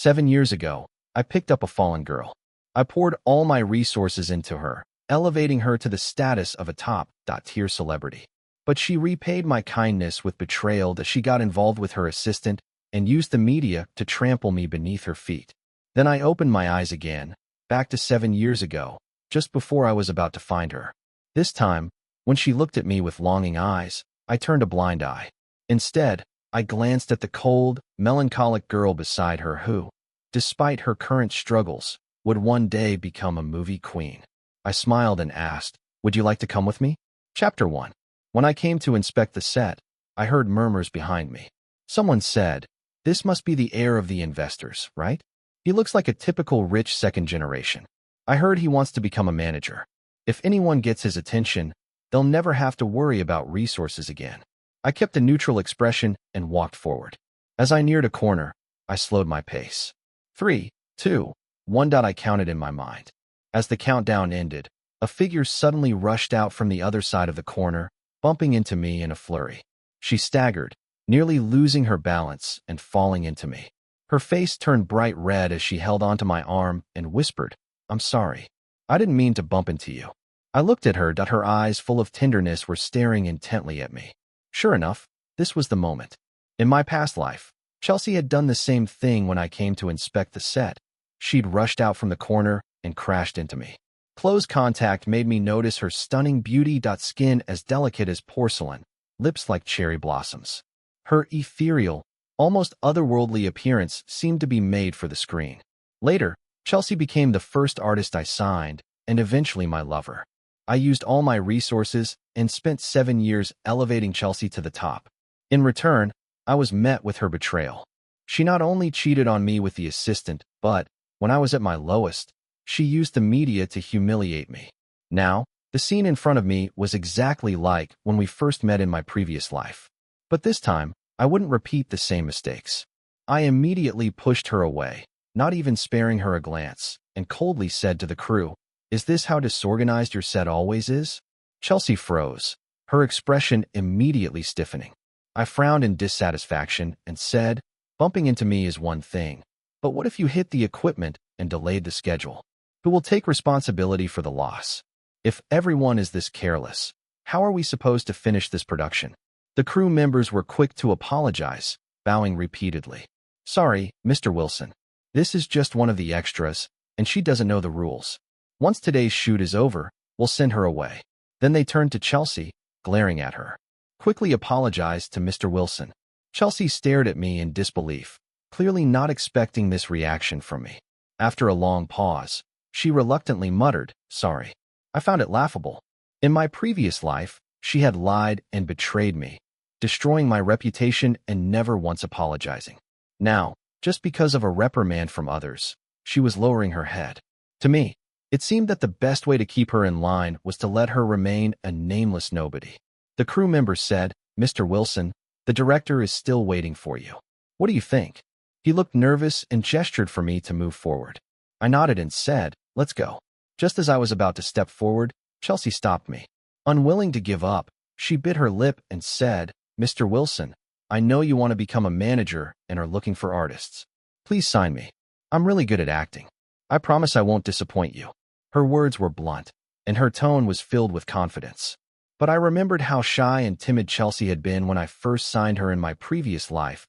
7 years ago, I picked up a fallen girl. I poured all my resources into her, elevating her to the status of a top-tier celebrity. But she repaid my kindness with betrayal that she got involved with her assistant and used the media to trample me beneath her feet. Then I opened my eyes again, back to 7 years ago, just before I was about to find her. This time, when she looked at me with longing eyes, I turned a blind eye. Instead, I glanced at the cold, melancholic girl beside her who, despite her current struggles, would one day become a movie queen. I smiled and asked, "Would you like to come with me?" Chapter 1. When I came to inspect the set, I heard murmurs behind me. Someone said, "This must be the heir of the investors, right? He looks like a typical rich second generation. I heard he wants to become a manager. If anyone gets his attention, they'll never have to worry about resources again." I kept a neutral expression and walked forward. As I neared a corner, I slowed my pace. 3, 2, 1. I counted in my mind. As the countdown ended, a figure suddenly rushed out from the other side of the corner, bumping into me in a flurry. She staggered, nearly losing her balance and falling into me. Her face turned bright red as she held onto my arm and whispered, "I'm sorry. I didn't mean to bump into you." I looked at her. Her eyes full of tenderness were staring intently at me. Sure enough, this was the moment. In my past life, Chelsea had done the same thing when I came to inspect the set. She'd rushed out from the corner and crashed into me. Close contact made me notice her stunning beauty. Skin as delicate as porcelain, lips like cherry blossoms. Her ethereal, almost otherworldly appearance seemed to be made for the screen. Later, Chelsea became the first artist I signed, and eventually my lover. I used all my resources and spent 7 years elevating Chelsea to the top. In return, I was met with her betrayal. She not only cheated on me with the assistant, but, when I was at my lowest, she used the media to humiliate me. Now, the scene in front of me was exactly like when we first met in my previous life. But this time, I wouldn't repeat the same mistakes. I immediately pushed her away, not even sparing her a glance, and coldly said to the crew, "Is this how disorganized your set always is?" Chelsea froze, her expression immediately stiffening. I frowned in dissatisfaction and said, "Bumping into me is one thing, but what if you hit the equipment and delayed the schedule? Who will take responsibility for the loss? If everyone is this careless, how are we supposed to finish this production?" The crew members were quick to apologize, bowing repeatedly. "Sorry, Mr. Wilson. This is just one of the extras, and she doesn't know the rules. Once today's shoot is over, we'll send her away." Then they turned to Chelsea, glaring at her. "Quickly apologize to Mr. Wilson." Chelsea stared at me in disbelief, clearly not expecting this reaction from me. After a long pause, she reluctantly muttered, "Sorry." I found it laughable. In my previous life, she had lied and betrayed me, destroying my reputation and never once apologizing. Now, just because of a reprimand from others, she was lowering her head. To me, it seemed that the best way to keep her in line was to let her remain a nameless nobody. The crew member said, "Mr. Wilson, the director is still waiting for you. What do you think?" He looked nervous and gestured for me to move forward. I nodded and said, "Let's go." Just as I was about to step forward, Chelsea stopped me. Unwilling to give up, she bit her lip and said, "Mr. Wilson, I know you want to become a manager and are looking for artists. Please sign me. I'm really good at acting. I promise I won't disappoint you." Her words were blunt, and her tone was filled with confidence. But I remembered how shy and timid Chelsea had been when I first signed her in my previous life.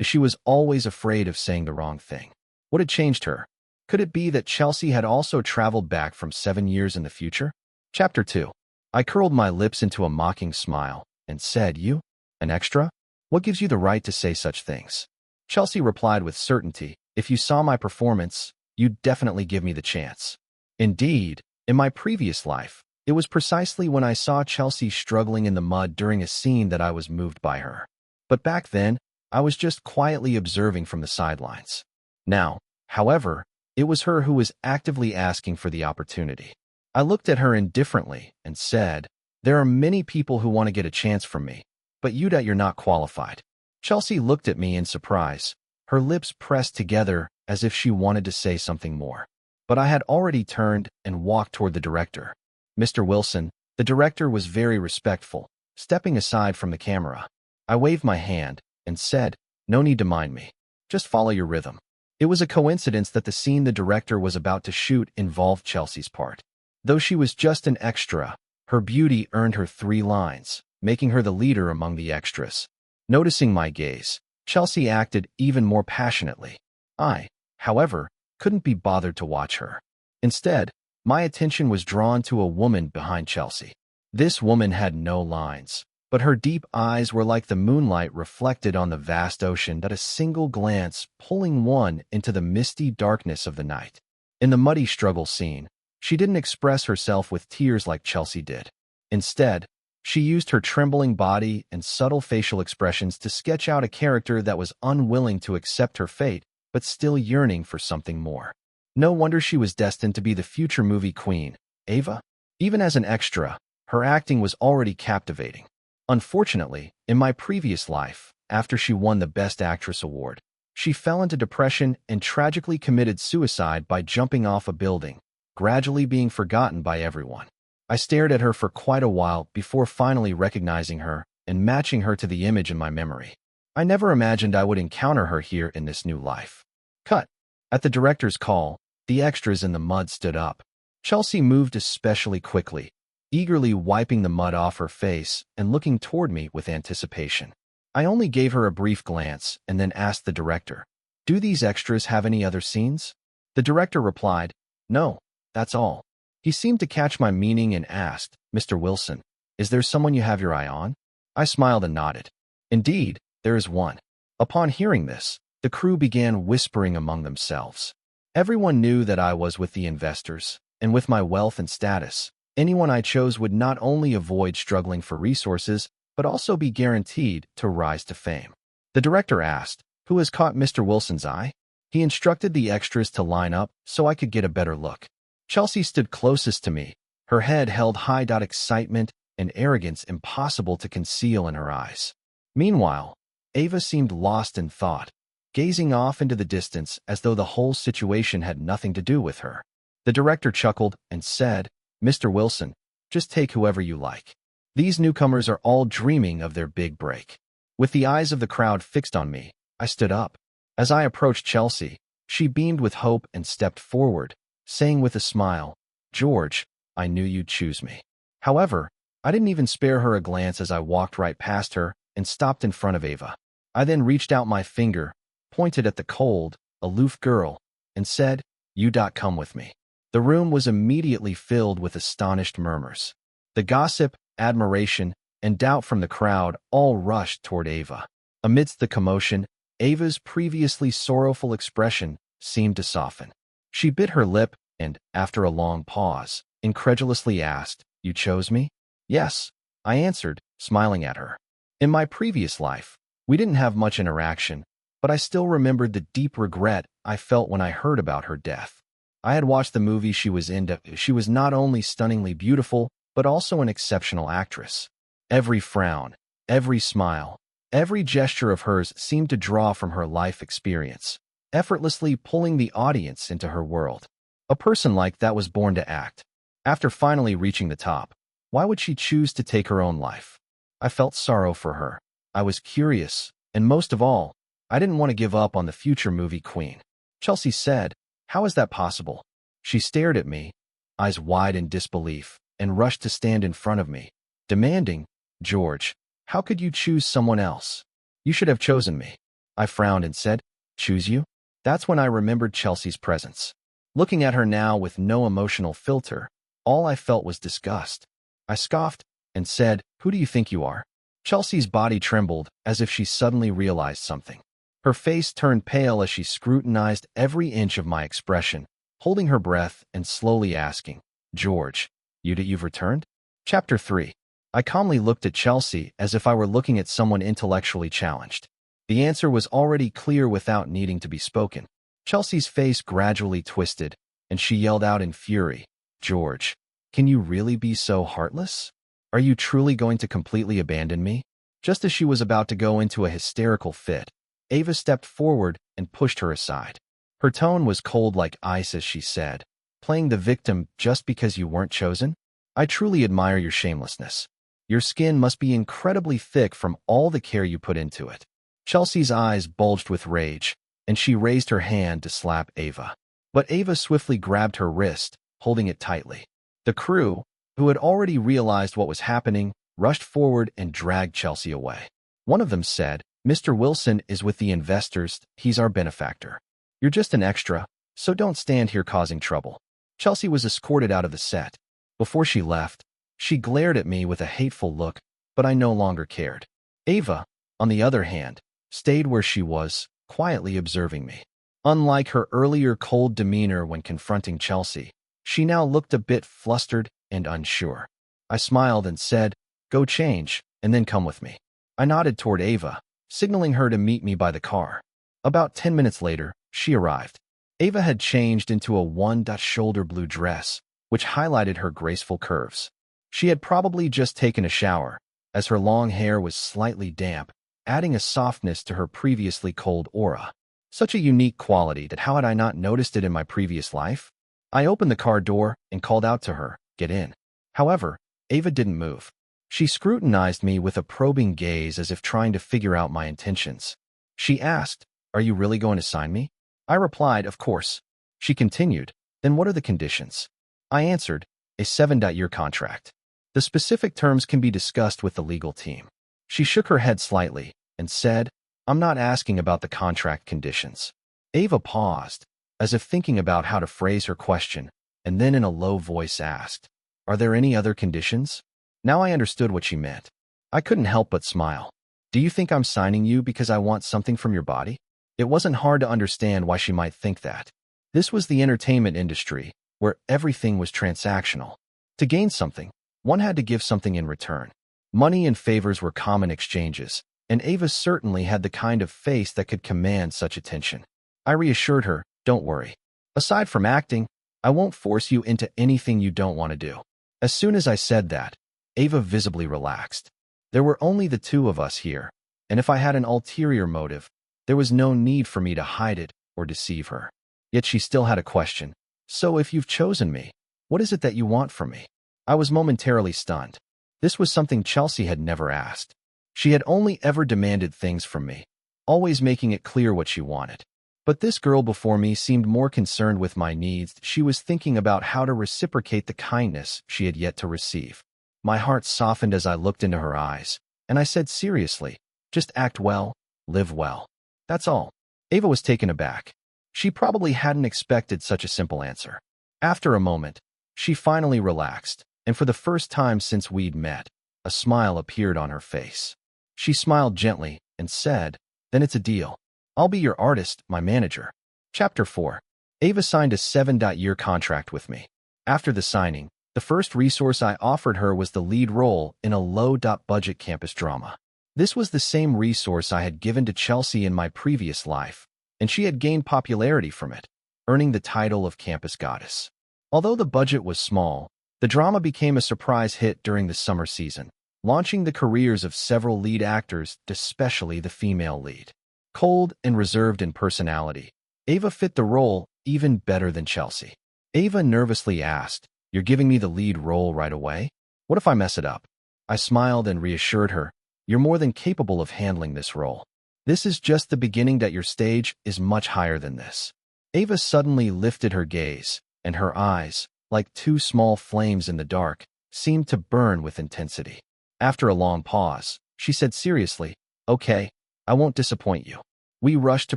She was always afraid of saying the wrong thing. What had changed her? Could it be that Chelsea had also traveled back from 7 years in the future? Chapter 2. I curled my lips into a mocking smile and said, "You? An extra? What gives you the right to say such things?" Chelsea replied with certainty, "If you saw my performance, you'd definitely give me the chance." Indeed, in my previous life, it was precisely when I saw Chelsea struggling in the mud during a scene that I was moved by her. But back then, I was just quietly observing from the sidelines. Now, however, it was her who was actively asking for the opportunity. I looked at her indifferently and said, "There are many people who want to get a chance from me, but you're not qualified." Chelsea looked at me in surprise, her lips pressed together as if she wanted to say something more. But I had already turned and walked toward the director. "Mr. Wilson," the director was very respectful, stepping aside from the camera. I waved my hand and said, "No need to mind me. Just follow your rhythm." It was a coincidence that the scene the director was about to shoot involved Chelsea's part. Though she was just an extra, her beauty earned her 3 lines, making her the leader among the extras. Noticing my gaze, Chelsea acted even more passionately. I, however, couldn't be bothered to watch her. Instead, my attention was drawn to a woman behind Chelsea. This woman had no lines, but her deep eyes were like the moonlight reflected on the vast ocean that a single glance pulling one into the misty darkness of the night. In the muddy struggle scene, she didn't express herself with tears like Chelsea did. Instead, she used her trembling body and subtle facial expressions to sketch out a character that was unwilling to accept her fate, but still yearning for something more. No wonder she was destined to be the future movie queen, Ava. Even as an extra, her acting was already captivating. Unfortunately, in my previous life, after she won the Best Actress award, she fell into depression and tragically committed suicide by jumping off a building, gradually being forgotten by everyone. I stared at her for quite a while before finally recognizing her and matching her to the image in my memory. I never imagined I would encounter her here in this new life. Cut. At the director's call, the extras in the mud stood up. Chelsea moved especially quickly, eagerly wiping the mud off her face and looking toward me with anticipation. I only gave her a brief glance and then asked the director, "Do these extras have any other scenes?" The director replied, "No, that's all." He seemed to catch my meaning and asked, "Mr. Wilson, is there someone you have your eye on?" I smiled and nodded. "Indeed, there is one." Upon hearing this, the crew began whispering among themselves. Everyone knew that I was with the investors, and with my wealth and status, anyone I chose would not only avoid struggling for resources, but also be guaranteed to rise to fame. The director asked, "Who has caught Mr. Wilson's eye?" He instructed the extras to line up so I could get a better look. Chelsea stood closest to me, her head held high. Excitement and arrogance impossible to conceal in her eyes. Meanwhile, Ava seemed lost in thought, gazing off into the distance as though the whole situation had nothing to do with her. The director chuckled and said, "Mr. Wilson, just take whoever you like. These newcomers are all dreaming of their big break." With the eyes of the crowd fixed on me, I stood up. As I approached Chelsea, she beamed with hope and stepped forward, saying with a smile, "George, I knew you'd choose me." However, I didn't even spare her a glance as I walked right past her and stopped in front of Ava. I then reached out my finger, pointed at the cold, aloof girl, and said, "You come with me." The room was immediately filled with astonished murmurs. The gossip, admiration, and doubt from the crowd all rushed toward Ava. Amidst the commotion, Ava's previously sorrowful expression seemed to soften. She bit her lip and, after a long pause, incredulously asked, "You chose me?" "Yes," I answered, smiling at her. In my previous life, we didn't have much interaction, but I still remembered the deep regret I felt when I heard about her death. I had watched the movie she was in. She was not only stunningly beautiful, but also an exceptional actress. Every frown, every smile, every gesture of hers seemed to draw from her life experience, effortlessly pulling the audience into her world. A person like that was born to act. After finally reaching the top, why would she choose to take her own life? I felt sorrow for her. I was curious, and most of all, I didn't want to give up on the future movie queen. Chelsea said, "How is that possible?" She stared at me, eyes wide in disbelief, and rushed to stand in front of me, demanding, "George, how could you choose someone else? You should have chosen me." I frowned and said, "Choose you?" That's when I remembered Chelsea's presence. Looking at her now with no emotional filter, all I felt was disgust. I scoffed and said, "Who do you think you are?" Chelsea's body trembled as if she suddenly realized something. Her face turned pale as she scrutinized every inch of my expression, holding her breath and slowly asking, "George, you've returned?" Chapter 3. I calmly looked at Chelsea as if I were looking at someone intellectually challenged. The answer was already clear without needing to be spoken. Chelsea's face gradually twisted, and she yelled out in fury, "George, can you really be so heartless? Are you truly going to completely abandon me?" Just as she was about to go into a hysterical fit, Ava stepped forward and pushed her aside. Her tone was cold like ice as she said, "Playing the victim just because you weren't chosen? I truly admire your shamelessness. Your skin must be incredibly thick from all the care you put into it." Chelsea's eyes bulged with rage, and she raised her hand to slap Ava. But Ava swiftly grabbed her wrist, holding it tightly. The crew, who had already realized what was happening, rushed forward and dragged Chelsea away. One of them said, "Mr. Wilson is with the investors. He's our benefactor. You're just an extra, so don't stand here causing trouble." Chelsea was escorted out of the set. Before she left, she glared at me with a hateful look, but I no longer cared. Ava, on the other hand, stayed where she was, quietly observing me. Unlike her earlier cold demeanor when confronting Chelsea, she now looked a bit flustered and unsure. I smiled and said, "Go change, and then come with me." I nodded toward Ava, signaling her to meet me by the car. About 10 minutes later, she arrived. Ava had changed into a one-shoulder blue dress, which highlighted her graceful curves. She had probably just taken a shower, as her long hair was slightly damp, adding a softness to her previously cold aura. Such a unique quality that how had I not noticed it in my previous life? I opened the car door and called out to her, "Get in." However, Ava didn't move. She scrutinized me with a probing gaze as if trying to figure out my intentions. She asked, "Are you really going to sign me?" I replied, "Of course." She continued, "Then what are the conditions?" I answered, "A 7-year contract. The specific terms can be discussed with the legal team." She shook her head slightly and said, "I'm not asking about the contract conditions." Ava paused, as if thinking about how to phrase her question, and then in a low voice asked, "Are there any other conditions?" Now I understood what she meant. I couldn't help but smile. "Do you think I'm signing you because I want something from your body?" It wasn't hard to understand why she might think that. This was the entertainment industry, where everything was transactional. To gain something, one had to give something in return. Money and favors were common exchanges, and Ava certainly had the kind of face that could command such attention. I reassured her, "Don't worry. Aside from acting, I won't force you into anything you don't want to do." As soon as I said that, Ava visibly relaxed. There were only the two of us here, and if I had an ulterior motive, there was no need for me to hide it or deceive her. Yet she still had a question. "So if you've chosen me, what is it that you want from me?" I was momentarily stunned. This was something Chelsea had never asked. She had only ever demanded things from me, always making it clear what she wanted. But this girl before me seemed more concerned with my needs. She was thinking about how to reciprocate the kindness she had yet to receive. My heart softened as I looked into her eyes, and I said seriously, "Just act well, live well. That's all." Ava was taken aback. She probably hadn't expected such a simple answer. After a moment, she finally relaxed, and for the first time since we'd met, a smile appeared on her face. She smiled gently and said, "Then it's a deal. I'll be your artist, my manager." Chapter 4. Ava signed a 7-year contract with me. After the signing, the first resource I offered her was the lead role in a low-budget campus drama. This was the same resource I had given to Chelsea in my previous life, and she had gained popularity from it, earning the title of campus goddess. Although the budget was small, the drama became a surprise hit during the summer season, launching the careers of several lead actors, especially the female lead. Cold and reserved in personality, Ava fit the role even better than Chelsea. Ava nervously asked, "You're giving me the lead role right away? What if I mess it up?" I smiled and reassured her, "You're more than capable of handling this role. This is just the beginning, that your stage is much higher than this." Ava suddenly lifted her gaze, and her eyes, like two small flames in the dark, seemed to burn with intensity. After a long pause, she said seriously, "Okay, I won't disappoint you." We rushed to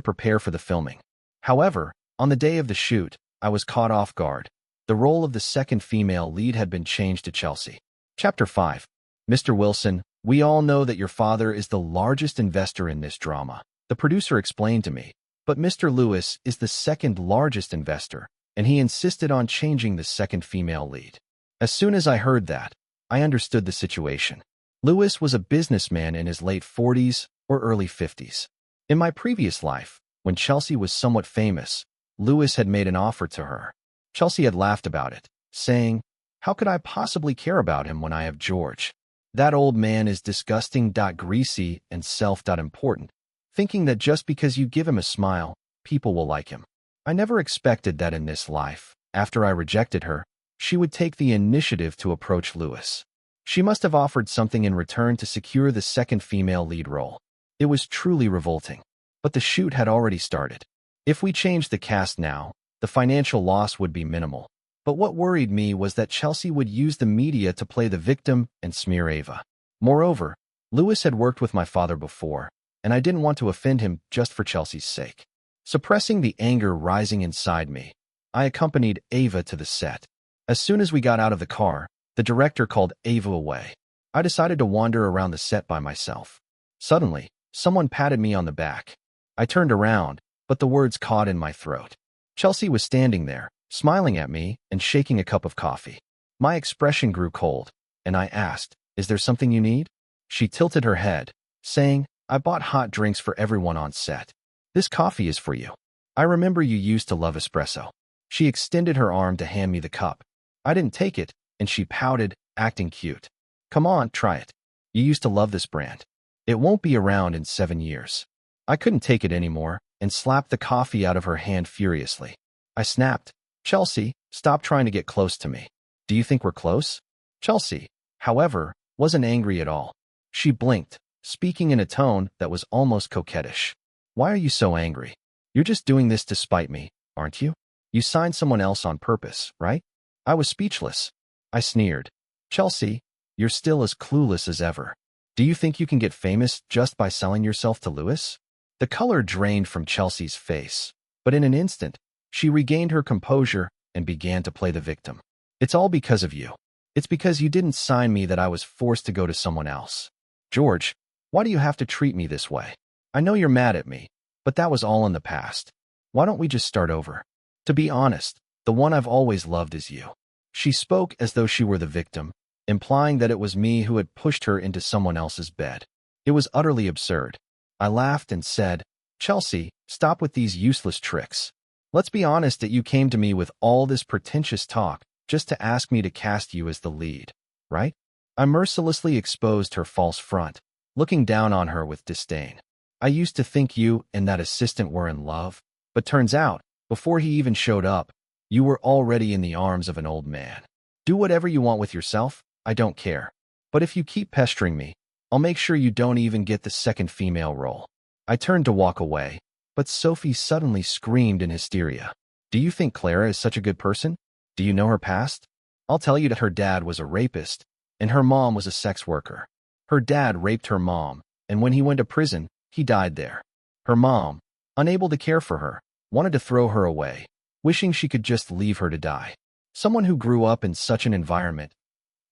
prepare for the filming. However, on the day of the shoot, I was caught off guard. The role of the second female lead had been changed to Chelsea. Chapter 5. "Mr. Wilson, we all know that your father is the largest investor in this drama," the producer explained to me. "But Mr. Lewis is the second largest investor, and he insisted on changing the second female lead." As soon as I heard that, I understood the situation. Lewis was a businessman in his late 40s or early 50s. In my previous life, when Chelsea was somewhat famous, Lewis had made an offer to her. Chelsea had laughed about it, saying, "How could I possibly care about him when I have George? That old man is disgusting, greasy, and self-important, thinking that just because you give him a smile, people will like him." I never expected that in this life, after I rejected her, she would take the initiative to approach Lewis. She must have offered something in return to secure the second female lead role. It was truly revolting. But the shoot had already started. If we changed the cast now, the financial loss would be minimal. But what worried me was that Chelsea would use the media to play the victim and smear Ava. Moreover, Lewis had worked with my father before, and I didn't want to offend him just for Chelsea's sake. Suppressing the anger rising inside me, I accompanied Ava to the set. As soon as we got out of the car, the director called Ava away. I decided to wander around the set by myself. Suddenly, someone patted me on the back. I turned around, but the words caught in my throat. Chelsea was standing there, smiling at me and shaking a cup of coffee. My expression grew cold, and I asked, "Is there something you need?" She tilted her head, saying, "I bought hot drinks for everyone on set. This coffee is for you. I remember you used to love espresso." She extended her arm to hand me the cup. I didn't take it, and she pouted, acting cute. "Come on, try it. You used to love this brand. It won't be around in 7 years." I couldn't take it anymore and slapped the coffee out of her hand furiously. I snapped, "Chelsea, stop trying to get close to me. Do you think we're close?" Chelsea, however, wasn't angry at all. She blinked, speaking in a tone that was almost coquettish. "Why are you so angry? You're just doing this to spite me, aren't you? You signed someone else on purpose, right?" I was speechless. I sneered. "Chelsea, you're still as clueless as ever. Do you think you can get famous just by selling yourself to Lewis?" The color drained from Chelsea's face, but in an instant, she regained her composure and began to play the victim. "It's all because of you. It's because you didn't sign me that I was forced to go to someone else. George, why do you have to treat me this way? I know you're mad at me, but that was all in the past. Why don't we just start over? To be honest, the one I've always loved is you." She spoke as though she were the victim, implying that it was me who had pushed her into someone else's bed. It was utterly absurd. I laughed and said, "Chelsea, stop with these useless tricks. Let's be honest that you came to me with all this pretentious talk just to ask me to cast you as the lead, right?" I mercilessly exposed her false front, looking down on her with disdain. "I used to think you and that assistant were in love, but turns out, before he even showed up, you were already in the arms of an old man. Do whatever you want with yourself, I don't care. But if you keep pestering me, I'll make sure you don't even get the second female role." I turned to walk away, but Sophie suddenly screamed in hysteria. "Do you think Clara is such a good person? Do you know her past? I'll tell you that her dad was a rapist, and her mom was a sex worker. Her dad raped her mom, and when he went to prison, he died there. Her mom, unable to care for her, wanted to throw her away, wishing she could just leave her to die. Someone who grew up in such an environment,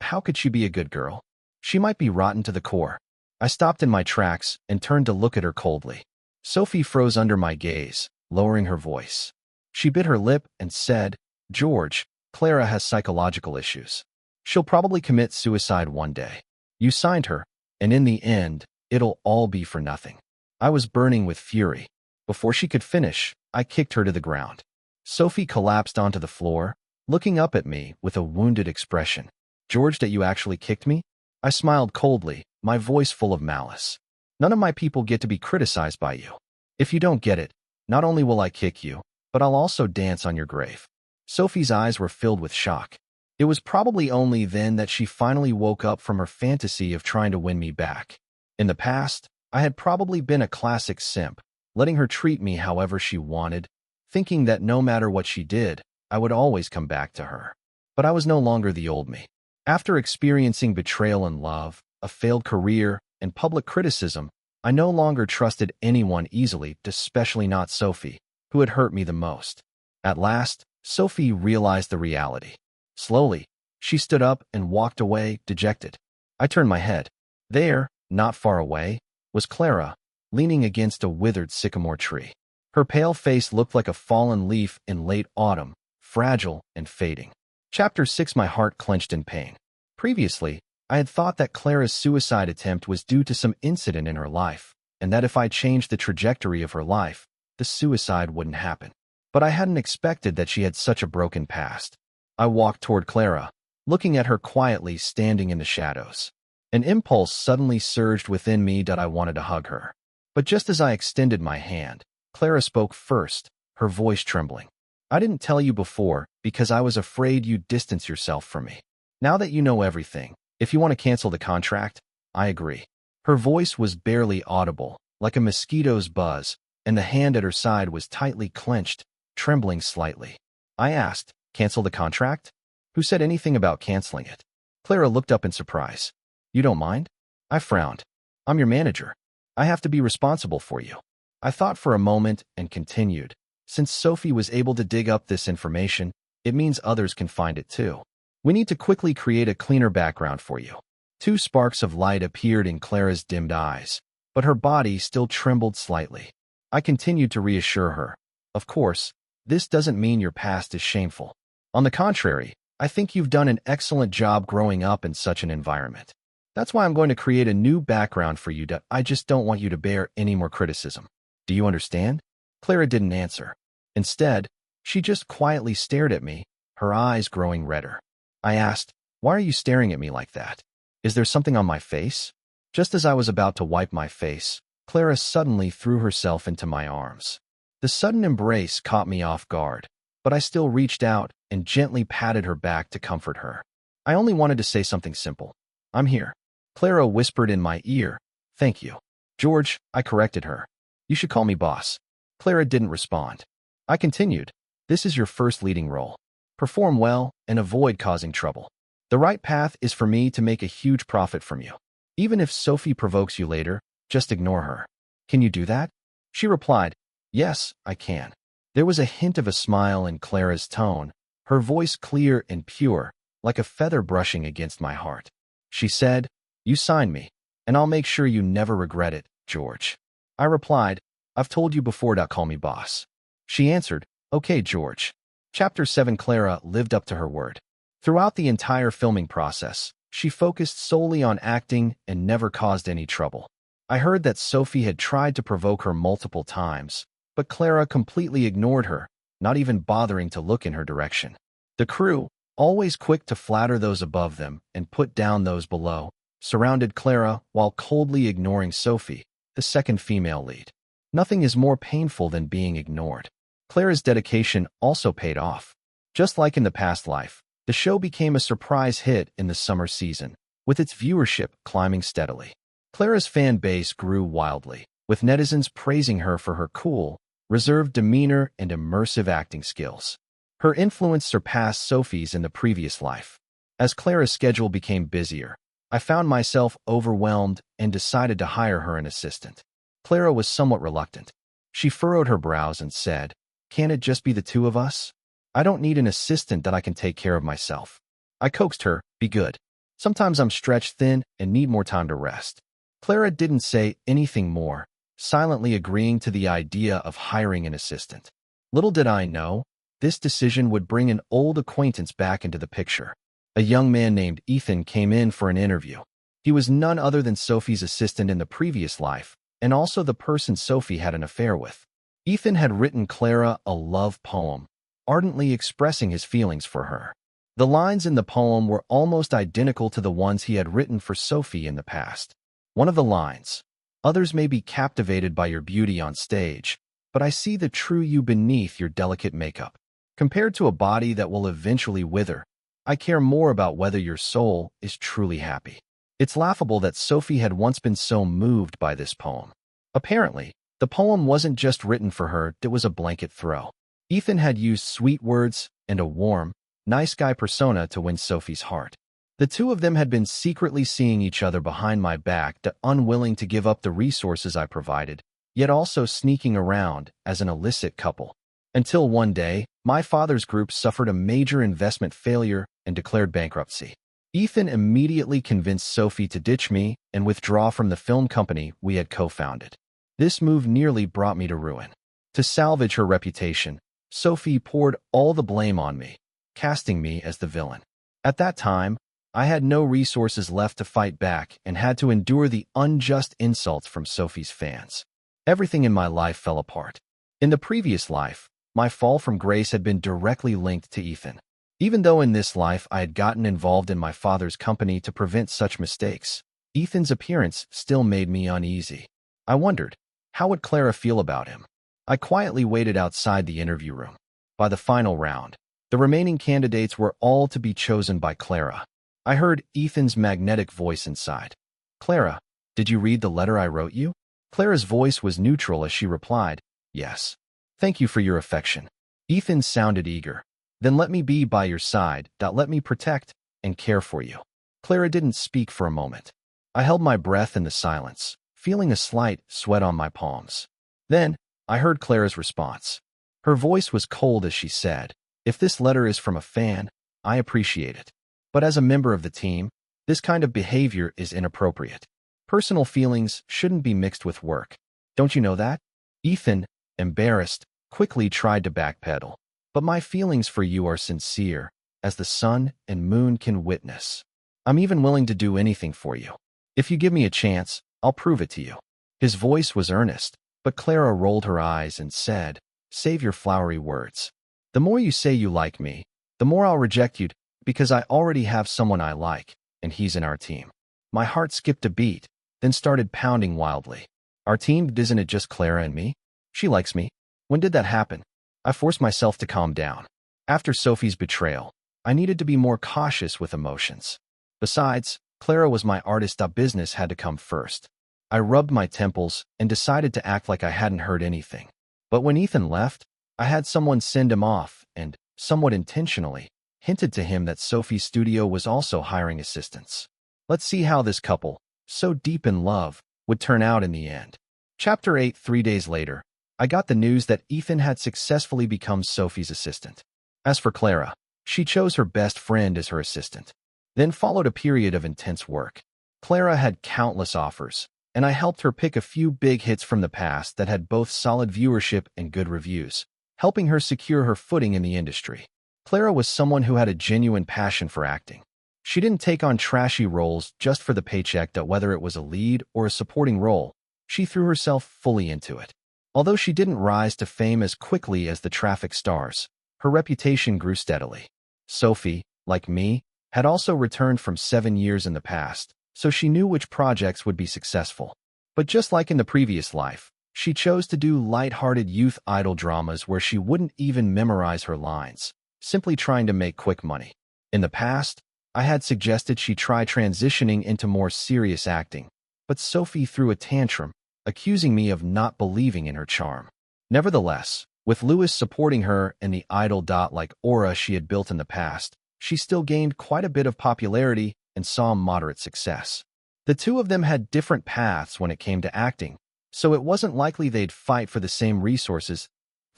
how could she be a good girl? She might be rotten to the core." I stopped in my tracks and turned to look at her coldly. Sophie froze under my gaze, lowering her voice. She bit her lip and said, "George, Clara has psychological issues. She'll probably commit suicide one day. You signed her, and in the end, it'll all be for nothing." I was burning with fury. Before she could finish, I kicked her to the ground. Sophie collapsed onto the floor, looking up at me with a wounded expression. "George, that you actually kicked me?" I smiled coldly, my voice full of malice. "None of my people get to be criticized by you. If you don't get it, not only will I kick you, but I'll also dance on your grave." Sophie's eyes were filled with shock. It was probably only then that she finally woke up from her fantasy of trying to win me back. In the past, I had probably been a classic simp, letting her treat me however she wanted, thinking that no matter what she did, I would always come back to her. But I was no longer the old me. After experiencing betrayal in love, a failed career, and public criticism, I no longer trusted anyone easily, especially not Sophie, who had hurt me the most. At last, Sophie realized the reality. Slowly, she stood up and walked away, dejected. I turned my head. There, not far away, was Clara, leaning against a withered sycamore tree. Her pale face looked like a fallen leaf in late autumn, fragile and fading. Chapter 6. My heart clenched in pain. Previously, I had thought that Clara's suicide attempt was due to some incident in her life, and that if I changed the trajectory of her life, the suicide wouldn't happen. But I hadn't expected that she had such a broken past. I walked toward Clara, looking at her quietly standing in the shadows. An impulse suddenly surged within me that I wanted to hug her. But just as I extended my hand, Clara spoke first, her voice trembling. "I didn't tell you before because I was afraid you'd distance yourself from me. Now that you know everything, if you want to cancel the contract, I agree." Her voice was barely audible, like a mosquito's buzz, and the hand at her side was tightly clenched, trembling slightly. I asked, "Cancel the contract?" "Who said anything about canceling it?" Clara looked up in surprise. "You don't mind?" I frowned. "I'm your manager. I have to be responsible for you." I thought for a moment and continued. "Since Sophie was able to dig up this information, it means others can find it too. We need to quickly create a cleaner background for you." Two sparks of light appeared in Clara's dimmed eyes, but her body still trembled slightly. I continued to reassure her. "Of course, this doesn't mean your past is shameful. On the contrary, I think you've done an excellent job growing up in such an environment. That's why I'm going to create a new background for you. I just don't want you to bear any more criticism. Do you understand?" Clara didn't answer. Instead, she just quietly stared at me, her eyes growing redder. I asked, "Why are you staring at me like that? Is there something on my face?" Just as I was about to wipe my face, Clara suddenly threw herself into my arms. The sudden embrace caught me off guard, but I still reached out and gently patted her back to comfort her. I only wanted to say something simple. "I'm here." Clara whispered in my ear, "Thank you." "George," I corrected her. "You should call me boss." Clara didn't respond. I continued, "This is your first leading role. Perform well and avoid causing trouble. The right path is for me to make a huge profit from you. Even if Sophie provokes you later, just ignore her. Can you do that?" She replied, "Yes, I can." There was a hint of a smile in Clara's tone, her voice clear and pure, like a feather brushing against my heart. She said, "You signed me, and I'll make sure you never regret it, George." I replied, "I've told you before to call me boss." She answered, "Okay, George." Chapter 7. Clara lived up to her word. Throughout the entire filming process, she focused solely on acting and never caused any trouble. I heard that Sophie had tried to provoke her multiple times, but Clara completely ignored her, not even bothering to look in her direction. The crew, always quick to flatter those above them and put down those below, surrounded Clara while coldly ignoring Sophie, the second female lead. Nothing is more painful than being ignored. Clara's dedication also paid off. Just like in the past life, the show became a surprise hit in the summer season, with its viewership climbing steadily. Clara's fan base grew wildly, with netizens praising her for her cool, reserved demeanor and immersive acting skills. Her influence surpassed Sophie's in the previous life. As Clara's schedule became busier, I found myself overwhelmed and decided to hire her an assistant. Clara was somewhat reluctant. She furrowed her brows and said, "Can't it just be the two of us? I don't need an assistant that I can take care of myself." I coaxed her, "Be good. Sometimes I'm stretched thin and need more time to rest." Clara didn't say anything more, silently agreeing to the idea of hiring an assistant. Little did I know, this decision would bring an old acquaintance back into the picture. A young man named Ethan came in for an interview. He was none other than Sophie's assistant in the previous life, and also the person Sophie had an affair with. Ethan had written Clara a love poem, ardently expressing his feelings for her. The lines in the poem were almost identical to the ones he had written for Sophie in the past. One of the lines, "Others may be captivated by your beauty on stage, but I see the true you beneath your delicate makeup. Compared to a body that will eventually wither, I care more about whether your soul is truly happy." It's laughable that Sophie had once been so moved by this poem. Apparently, the poem wasn't just written for her, it was a blanket throw. Ethan had used sweet words and a warm, nice guy persona to win Sophie's heart. The two of them had been secretly seeing each other behind my back, unwilling to give up the resources I provided, yet also sneaking around as an illicit couple. Until one day, my father's group suffered a major investment failure and declared bankruptcy. Ethan immediately convinced Sophie to ditch me and withdraw from the film company we had co-founded. This move nearly brought me to ruin. To salvage her reputation, Sophie poured all the blame on me, casting me as the villain. At that time, I had no resources left to fight back and had to endure the unjust insults from Sophie's fans. Everything in my life fell apart. In the previous life, my fall from grace had been directly linked to Ethan. Even though in this life I had gotten involved in my father's company to prevent such mistakes, Ethan's appearance still made me uneasy. I wondered, how would Clara feel about him? I quietly waited outside the interview room. By the final round, the remaining candidates were all to be chosen by Clara. I heard Ethan's magnetic voice inside. "Clara, did you read the letter I wrote you?" Clara's voice was neutral as she replied, Yes. Thank you for your affection. Ethan sounded eager. Then let me be by your side. Let me protect and care for you. Clara didn't speak for a moment. I held my breath in the silence, feeling a slight sweat on my palms. Then, I heard Clara's response. Her voice was cold as she said, "If this letter is from a fan, I appreciate it. But as a member of the team, this kind of behavior is inappropriate. Personal feelings shouldn't be mixed with work. Don't you know that?" Ethan, embarrassed, quickly tried to backpedal. "But my feelings for you are sincere, as the sun and moon can witness. I'm even willing to do anything for you. If you give me a chance, I'll prove it to you." His voice was earnest, but Clara rolled her eyes and said, "Save your flowery words. The more you say you like me, the more I'll reject you because I already have someone I like, and he's in our team." My heart skipped a beat, then started pounding wildly. Our team, isn't it just Clara and me? She likes me. When did that happen? I forced myself to calm down. After Sophie's betrayal, I needed to be more cautious with emotions. Besides, Clara was my artist. Business had to come first. I rubbed my temples and decided to act like I hadn't heard anything. But when Ethan left, I had someone send him off and, somewhat intentionally, hinted to him that Sophie's studio was also hiring assistants. Let's see how this couple, so deep in love, would turn out in the end. Chapter 8. 3 days later, I got the news that Ethan had successfully become Sophie's assistant. As for Clara, she chose her best friend as her assistant. Then followed a period of intense work. Clara had countless offers, and I helped her pick a few big hits from the past that had both solid viewership and good reviews, helping her secure her footing in the industry. Clara was someone who had a genuine passion for acting. She didn't take on trashy roles just for the paycheck. Whether it was a lead or a supporting role, she threw herself fully into it. Although she didn't rise to fame as quickly as the Traffic stars, her reputation grew steadily. Sophie, like me, had also returned from 7 years in the past, so she knew which projects would be successful. But just like in the previous life, she chose to do light-hearted youth idol dramas where she wouldn't even memorize her lines, simply trying to make quick money. In the past, I had suggested she try transitioning into more serious acting, but Sophie threw a tantrum, accusing me of not believing in her charm. Nevertheless, with Lewis supporting her and the idol-like aura she had built in the past, she still gained quite a bit of popularity and saw moderate success. The two of them had different paths when it came to acting, so it wasn't likely they'd fight for the same resources.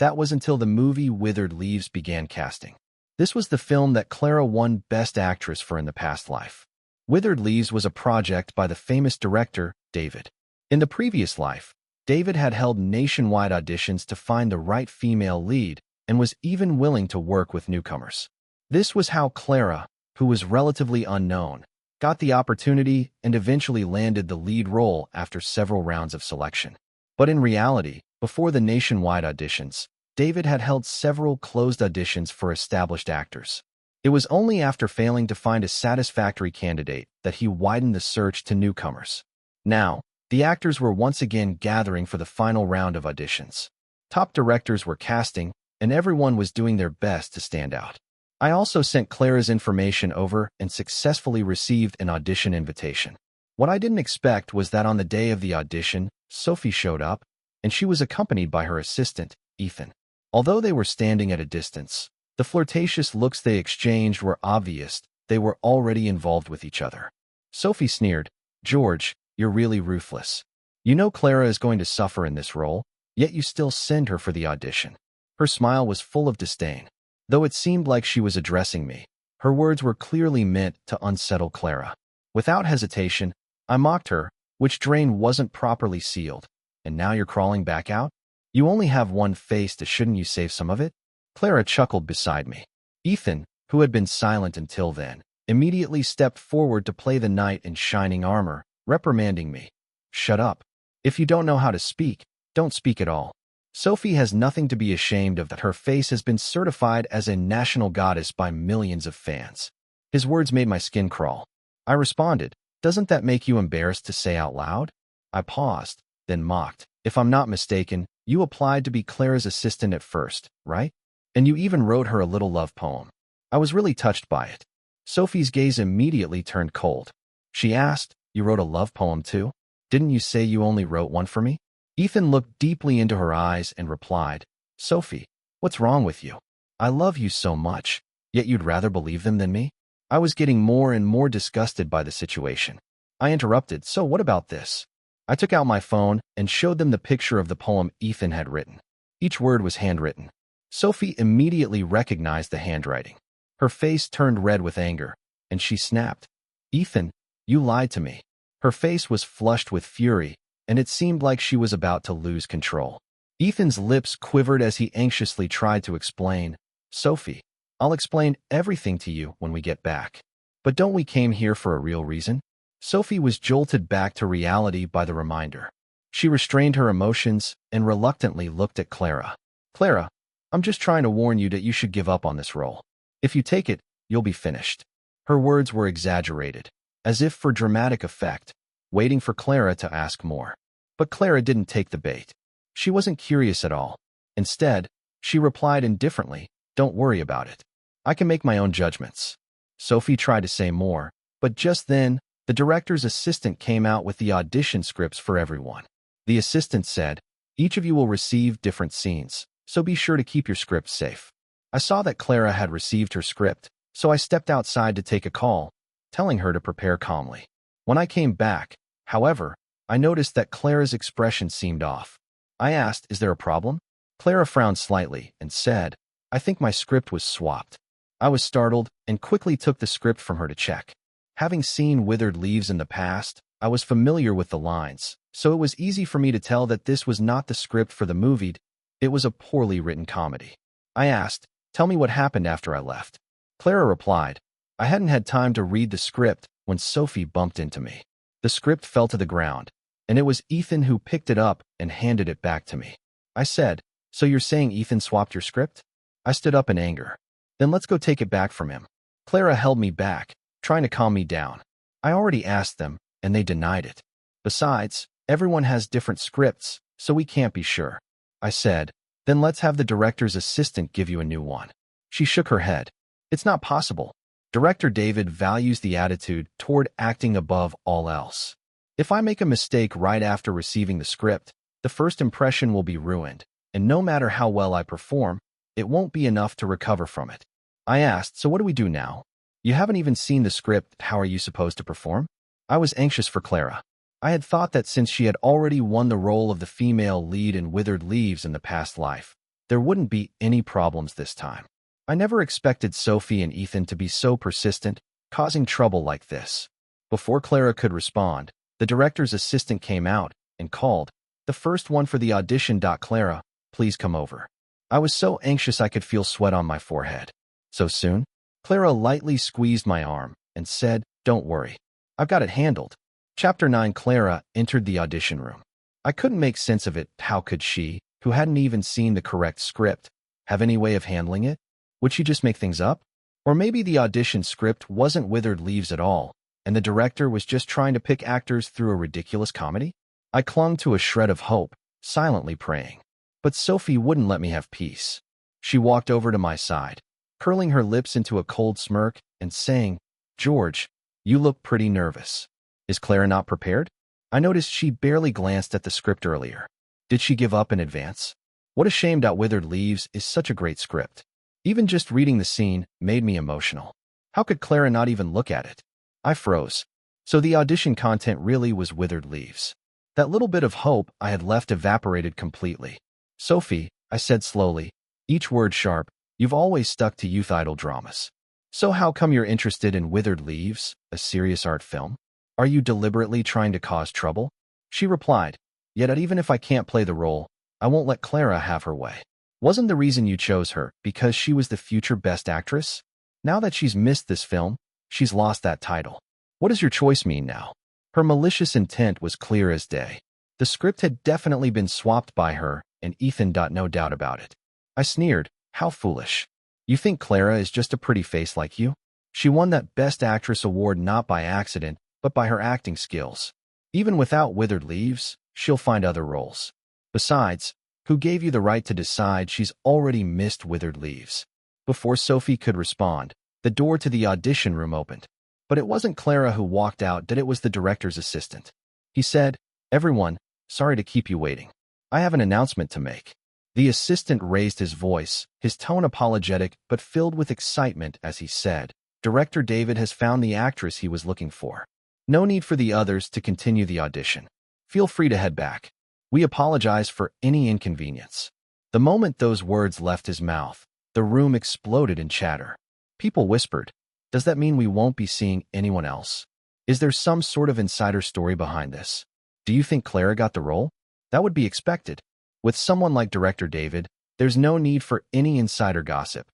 That was until the movie Withered Leaves began casting. This was the film that Clara won Best Actress for in the past life. Withered Leaves was a project by the famous director, David. In the previous life, David had held nationwide auditions to find the right female lead and was even willing to work with newcomers. This was how Clara, who was relatively unknown, got the opportunity and eventually landed the lead role after several rounds of selection. But in reality, before the nationwide auditions, David had held several closed auditions for established actors. It was only after failing to find a satisfactory candidate that he widened the search to newcomers. Now, the actors were once again gathering for the final round of auditions. Top directors were casting, and everyone was doing their best to stand out. I also sent Clara's information over and successfully received an audition invitation. What I didn't expect was that on the day of the audition, Sophie showed up, and she was accompanied by her assistant, Ethan. Although they were standing at a distance, the flirtatious looks they exchanged were obvious. They were already involved with each other. Sophie sneered, "George, you're really ruthless. You know Clara is going to suffer in this role, yet you still send her for the audition." Her smile was full of disdain. Though it seemed like she was addressing me, her words were clearly meant to unsettle Clara. Without hesitation, I mocked her, "Which drain wasn't properly sealed, and now you're crawling back out? You only have one face, shouldn't you save some of it?" Clara chuckled beside me. Ethan, who had been silent until then, immediately stepped forward to play the knight in shining armor, reprimanding me. "Shut up. If you don't know how to speak, don't speak at all. Sophie has nothing to be ashamed of. That her face has been certified as a national goddess by millions of fans." His words made my skin crawl. I responded, "Doesn't that make you embarrassed to say out loud?" I paused, then mocked. "If I'm not mistaken, you applied to be Clara's assistant at first, right? And you even wrote her a little love poem." I was really touched by it. Sophie's gaze immediately turned cold. She asked, "You wrote a love poem too? Didn't you say you only wrote one for me?" Ethan looked deeply into her eyes and replied, Sophie, what's wrong with you? I love you so much, yet you'd rather believe them than me? I was getting more and more disgusted by the situation. I interrupted, so what about this? I took out my phone and showed them the picture of the poem Ethan had written. Each word was handwritten. Sophie immediately recognized the handwriting. Her face turned red with anger, and she snapped, Ethan, you lied to me. Her face was flushed with fury, and it seemed like she was about to lose control. Ethan's lips quivered as he anxiously tried to explain, Sophie, I'll explain everything to you when we get back. But don't we came here for a real reason? Sophie was jolted back to reality by the reminder. She restrained her emotions and reluctantly looked at Clara. Clara, I'm just trying to warn you that you should give up on this role. If you take it, you'll be finished. Her words were exaggerated, as if for dramatic effect, waiting for Clara to ask more. But Clara didn't take the bait. She wasn't curious at all. Instead, she replied indifferently, Don't worry about it. I can make my own judgments. Sophie tried to say more, but just then, the director's assistant came out with the audition scripts for everyone. The assistant said, Each of you will receive different scenes, so be sure to keep your scripts safe. I saw that Clara had received her script, so I stepped outside to take a call, telling her to prepare calmly. When I came back, however, I noticed that Clara's expression seemed off. I asked, Is there a problem? Clara frowned slightly and said, I think my script was swapped. I was startled and quickly took the script from her to check. Having seen Withered Leaves in the past, I was familiar with the lines, so it was easy for me to tell that this was not the script for the movie. It was a poorly written comedy. I asked, Tell me what happened after I left. Clara replied, I hadn't had time to read the script when Sophie bumped into me. The script fell to the ground, and it was Ethan who picked it up and handed it back to me. I said, So you're saying Ethan swapped your script? I stood up in anger. Then let's go take it back from him. Clara held me back, trying to calm me down. I already asked them, and they denied it. Besides, everyone has different scripts, so we can't be sure. I said, Then let's have the director's assistant give you a new one. She shook her head. It's not possible. Director David values the attitude toward acting above all else. If I make a mistake right after receiving the script, the first impression will be ruined, and no matter how well I perform, it won't be enough to recover from it. I asked, So what do we do now? You haven't even seen the script, how are you supposed to perform? I was anxious for Clara. I had thought that since she had already won the role of the female lead in Withered Leaves in the past life, there wouldn't be any problems this time. I never expected Sophie and Ethan to be so persistent, causing trouble like this. Before Clara could respond, the director's assistant came out and called, The first one for the audition. Clara, please come over. I was so anxious I could feel sweat on my forehead. So soon? Clara lightly squeezed my arm and said, Don't worry. I've got it handled. Chapter 9. Clara entered the audition room. I couldn't make sense of it. How could she, who hadn't even seen the correct script, have any way of handling it? Would she just make things up? Or maybe the audition script wasn't Withered Leaves at all, and the director was just trying to pick actors through a ridiculous comedy? I clung to a shred of hope, silently praying. But Sophie wouldn't let me have peace. She walked over to my side, curling her lips into a cold smirk and saying, George, you look pretty nervous. Is Clara not prepared? I noticed she barely glanced at the script earlier. Did she give up in advance? What a shame. Withered Leaves is such a great script. Even just reading the scene made me emotional. How could Clara not even look at it? I froze. So the audition content really was Withered Leaves. That little bit of hope I had left evaporated completely. Sophie, I said slowly, each word sharp, you've always stuck to youth idol dramas. So how come you're interested in Withered Leaves, a serious art film? Are you deliberately trying to cause trouble? She replied, Yet even if I can't play the role, I won't let Clara have her way. Wasn't the reason you chose her because she was the future best actress? Now that she's missed this film, she's lost that title. What does your choice mean now? Her malicious intent was clear as day. The script had definitely been swapped by her, and Ethan. No doubt about it. I sneered, How foolish. You think Clara is just a pretty face like you? She won that Best Actress award not by accident, but by her acting skills. Even without Withered Leaves, she'll find other roles. Besides, who gave you the right to decide she's already missed Withered Leaves? Before Sophie could respond, the door to the audition room opened. But it wasn't Clara who walked out, it was the director's assistant. He said, Everyone, sorry to keep you waiting. I have an announcement to make. The assistant raised his voice, his tone apologetic but filled with excitement as he said, Director David has found the actress he was looking for. No need for the others to continue the audition. Feel free to head back. We apologize for any inconvenience. The moment those words left his mouth, the room exploded in chatter. People whispered, does that mean we won't be seeing anyone else? Is there some sort of insider story behind this? Do you think Clara got the role? That would be expected. With someone like Director David, there's no need for any insider gossip.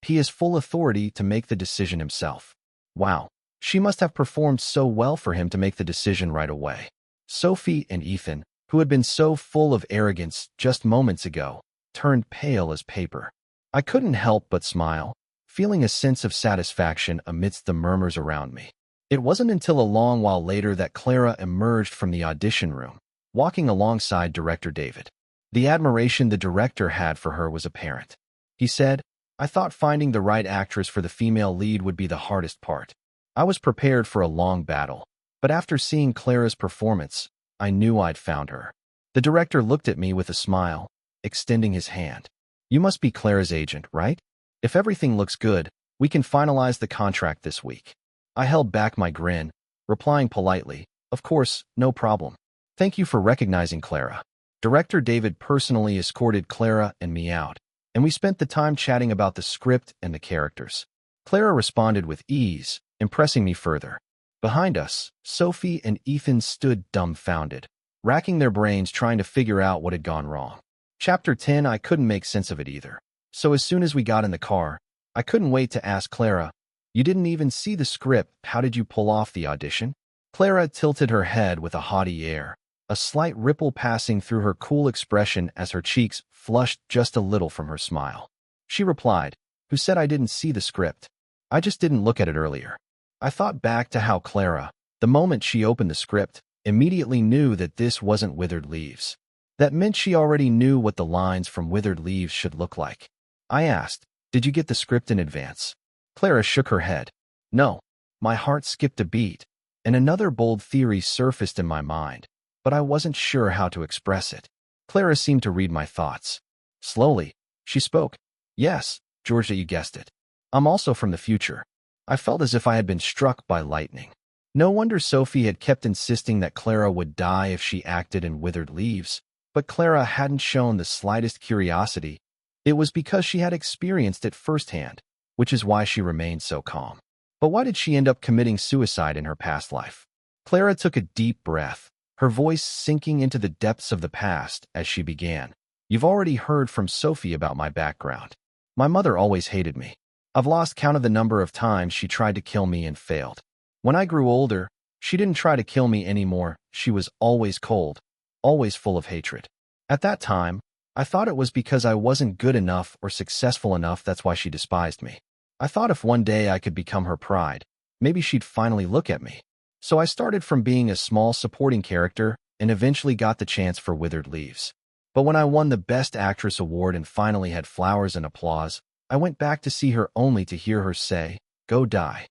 He has full authority to make the decision himself. Wow, she must have performed so well for him to make the decision right away. Sophie and Ethan, who had been so full of arrogance just moments ago, turned pale as paper. I couldn't help but smile, feeling a sense of satisfaction amidst the murmurs around me. It wasn't until a long while later that Clara emerged from the audition room, walking alongside Director David. The admiration the director had for her was apparent. He said, I thought finding the right actress for the female lead would be the hardest part. I was prepared for a long battle, but after seeing Clara's performance, I knew I'd found her. The director looked at me with a smile, extending his hand. You must be Clara's agent, right? If everything looks good, we can finalize the contract this week. I held back my grin, replying politely, of course, no problem. Thank you for recognizing Clara. Director David personally escorted Clara and me out, and we spent the time chatting about the script and the characters. Clara responded with ease, impressing me further. Behind us, Sophie and Ethan stood dumbfounded, racking their brains trying to figure out what had gone wrong. Chapter 10, I couldn't make sense of it either. So as soon as we got in the car, I couldn't wait to ask Clara, you didn't even see the script, how did you pull off the audition? Clara tilted her head with a haughty air, a slight ripple passing through her cool expression as her cheeks flushed just a little from her smile. She replied, who said I didn't see the script? I just didn't look at it earlier. I thought back to how Clara, the moment she opened the script, immediately knew that this wasn't Withered Leaves. That meant she already knew what the lines from Withered Leaves should look like. I asked, did you get the script in advance? Clara shook her head. No. My heart skipped a beat, and another bold theory surfaced in my mind, but I wasn't sure how to express it. Clara seemed to read my thoughts. Slowly, she spoke. Yes, Georgia, you guessed it. I'm also from the future. I felt as if I had been struck by lightning. No wonder Sophie had kept insisting that Clara would die if she acted in Withered Leaves, but Clara hadn't shown the slightest curiosity. It was because she had experienced it firsthand, which is why she remained so calm. But why did she end up committing suicide in her past life? Clara took a deep breath, her voice sinking into the depths of the past as she began. You've already heard from Sophie about my background. My mother always hated me. I've lost count of the number of times she tried to kill me and failed. When I grew older, she didn't try to kill me anymore. She was always cold, always full of hatred. At that time, I thought it was because I wasn't good enough or successful enough, that's why she despised me. I thought if one day I could become her pride, maybe she'd finally look at me. So I started from being a small supporting character and eventually got the chance for Withered Leaves. But when I won the Best Actress award and finally had flowers and applause, I went back to see her only to hear her say, "Go die."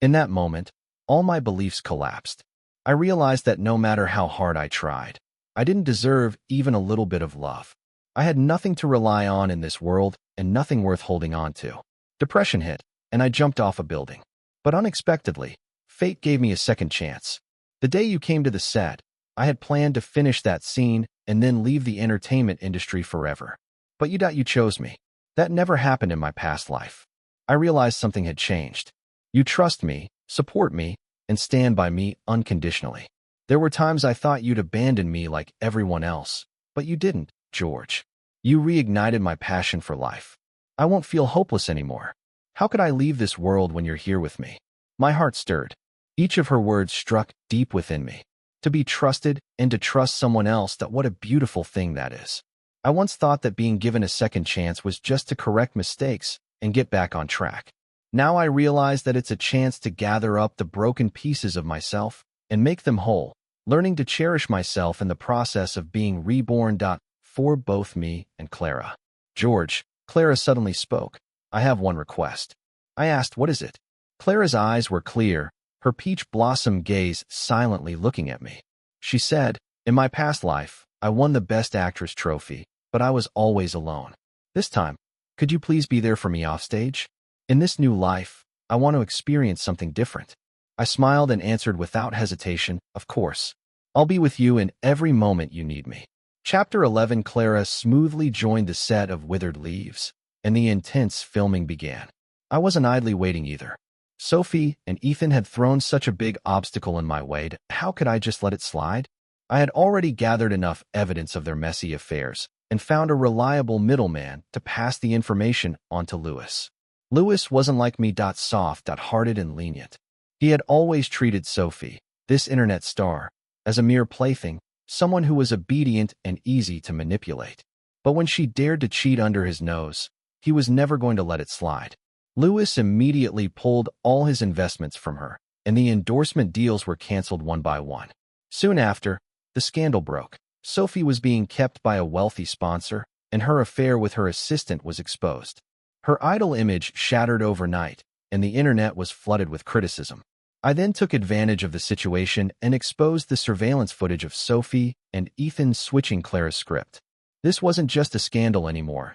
In that moment, all my beliefs collapsed. I realized that no matter how hard I tried, I didn't deserve even a little bit of love. I had nothing to rely on in this world and nothing worth holding on to. Depression hit, and I jumped off a building. But unexpectedly, fate gave me a second chance. The day you came to the set, I had planned to finish that scene and then leave the entertainment industry forever. But you chose me. That never happened in my past life. I realized something had changed. You trust me, support me, and stand by me unconditionally. There were times I thought you'd abandon me like everyone else, but you didn't, George. You reignited my passion for life. I won't feel hopeless anymore. How could I leave this world when you're here with me? My heart stirred. Each of her words struck deep within me. To be trusted and to trust someone else, that what a beautiful thing that is. I once thought that being given a second chance was just to correct mistakes and get back on track. Now I realize that it's a chance to gather up the broken pieces of myself and make them whole, learning to cherish myself in the process of being reborn. For both me and Clara. George, Clara suddenly spoke. I have one request. I asked, what is it? Clara's eyes were clear, her peach blossom gaze silently looking at me. She said, in my past life, I won the Best Actress trophy, but I was always alone. This time, could you please be there for me offstage? In this new life, I want to experience something different. I smiled and answered without hesitation, of course. I'll be with you in every moment you need me. Chapter 11. Clara smoothly joined the set of Withered Leaves, and the intense filming began. I wasn't idly waiting either. Sophie and Ethan had thrown such a big obstacle in my way. How could I just let it slide? I had already gathered enough evidence of their messy affairs and found a reliable middleman to pass the information on to Lewis. Lewis wasn't like me, soft-hearted and lenient. He had always treated Sophie, this internet star, as a mere plaything, someone who was obedient and easy to manipulate. But when she dared to cheat under his nose, he was never going to let it slide. Lewis immediately pulled all his investments from her, and the endorsement deals were canceled one by one. Soon after, the scandal broke. Sophie was being kept by a wealthy sponsor, and her affair with her assistant was exposed. Her idol image shattered overnight, and the internet was flooded with criticism. I then took advantage of the situation and exposed the surveillance footage of Sophie and Ethan switching Clara's script. This wasn't just a scandal anymore.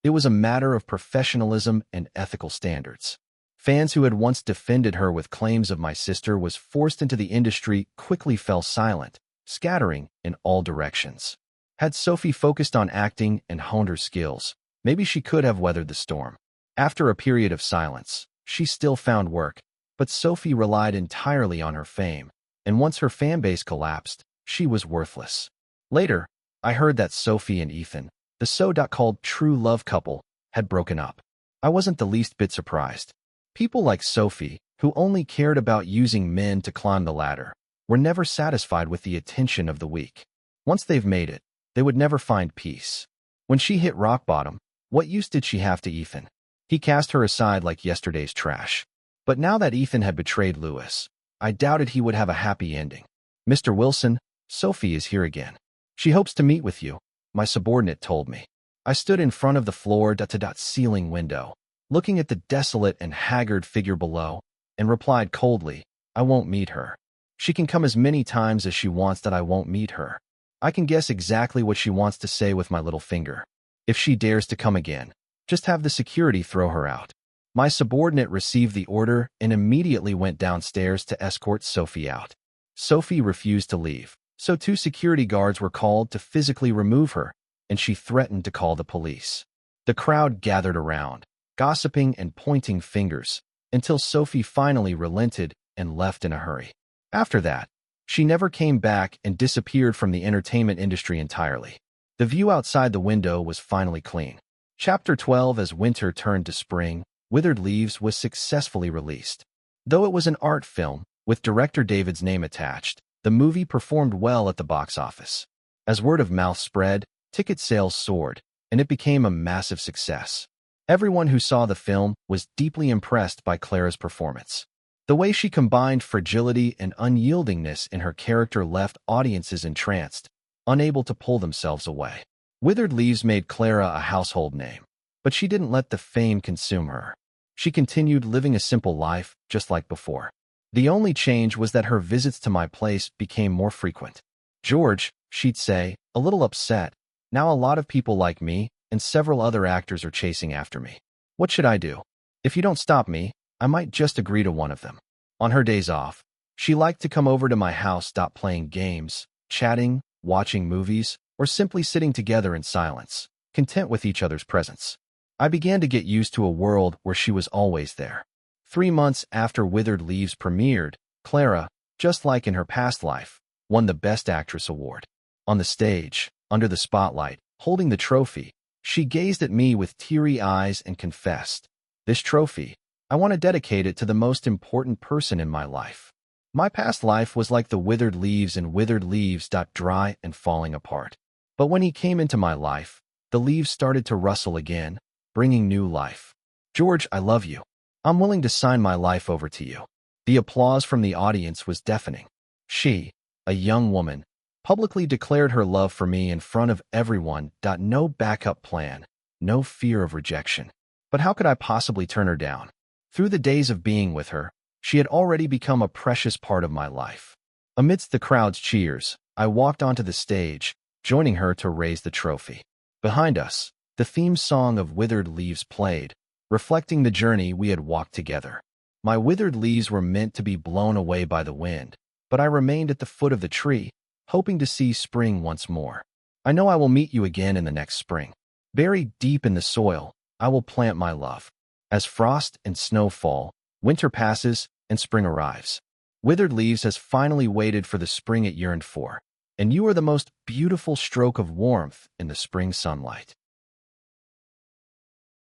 It was a matter of professionalism and ethical standards. Fans who had once defended her with claims of my sister was forced into the industry quickly fell silent, scattering in all directions. Had Sophie focused on acting and honed her skills, maybe she could have weathered the storm. After a period of silence, she still found work, but Sophie relied entirely on her fame, and once her fanbase collapsed, she was worthless. Later, I heard that Sophie and Ethan, the so-called true love couple, had broken up. I wasn't the least bit surprised. People like Sophie, who only cared about using men to climb the ladder, were never satisfied with the attention of the weak. Once they've made it, they would never find peace. When she hit rock bottom, what use did she have to Ethan? He cast her aside like yesterday's trash. But now that Ethan had betrayed Lewis, I doubted he would have a happy ending. Mr. Wilson, Sophie is here again. She hopes to meet with you, my subordinate told me. I stood in front of the floor-to-ceiling window, looking at the desolate and haggard figure below, and replied coldly, I won't meet her. She can come as many times as she wants that I won't meet her. I can guess exactly what she wants to say with my little finger. If she dares to come again, just have the security throw her out. My subordinate received the order and immediately went downstairs to escort Sophie out. Sophie refused to leave, so 2 security guards were called to physically remove her, and she threatened to call the police. The crowd gathered around, gossiping and pointing fingers, until Sophie finally relented and left in a hurry. After that, she never came back and disappeared from the entertainment industry entirely. The view outside the window was finally clean. Chapter 12. As winter turned to spring, Withered Leaves was successfully released. Though it was an art film, with director David's name attached, the movie performed well at the box office. As word of mouth spread, ticket sales soared, and it became a massive success. Everyone who saw the film was deeply impressed by Clara's performance. The way she combined fragility and unyieldingness in her character left audiences entranced, unable to pull themselves away. Withered Leaves made Clara a household name, but she didn't let the fame consume her. She continued living a simple life, just like before. The only change was that her visits to my place became more frequent. George, she'd say, a little upset, now a lot of people like me, and several other actors are chasing after me. What should I do? If you don't stop me, I might just agree to one of them. On her days off, she liked to come over to my house, playing games, chatting, watching movies, or simply sitting together in silence, content with each other's presence. I began to get used to a world where she was always there. 3 months after Withered Leaves premiered, Clara, just like in her past life, won the Best Actress award. On the stage, under the spotlight, holding the trophy, she gazed at me with teary eyes and confessed, "This trophy, I want to dedicate it to the most important person in my life." My past life was like the withered leaves in Withered Leaves, dry and falling apart. But when he came into my life, the leaves started to rustle again, bringing new life. "George, I love you. I'm willing to sign my life over to you." The applause from the audience was deafening. She, a young woman, publicly declared her love for me in front of everyone. No backup plan, no fear of rejection. But how could I possibly turn her down? Through the days of being with her, she had already become a precious part of my life. Amidst the crowd's cheers, I walked onto the stage, joining her to raise the trophy. Behind us, the theme song of Withered Leaves played, reflecting the journey we had walked together. My withered leaves were meant to be blown away by the wind, but I remained at the foot of the tree, hoping to see spring once more. I know I will meet you again in the next spring. Buried deep in the soil, I will plant my love. As frost and snow fall, winter passes and spring arrives. Withered Leaves has finally waited for the spring it yearned for, and you are the most beautiful stroke of warmth in the spring sunlight.